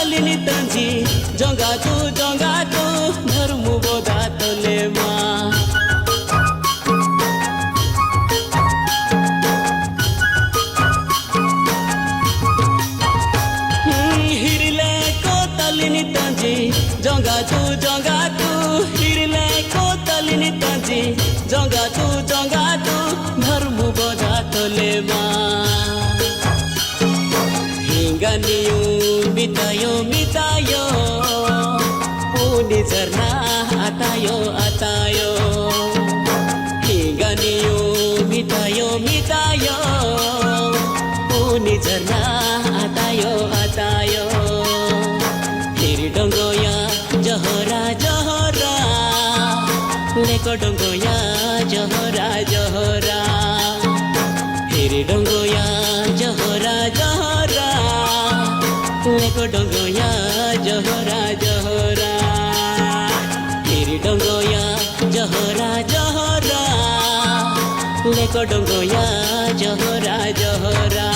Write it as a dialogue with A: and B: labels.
A: तलिनी तंजी जंगा तू धर्मु बोधा तले मा हिरले को तलिनी तंजी जंगा तू हिरले को तलिनी तंजी जंगा तू धर्मु बोधा तले मा हिंगानियो मितायो पुनि झरना आतायो हिंगानियो मितायो पुनि झरना आतायो हिरी डंगोया जहरा लेको डंगोया जहरा हिरी डंगोया जहरा लेको डंगोया जहरा हिरी डंगोया जहरा लेको डंगोया जहरा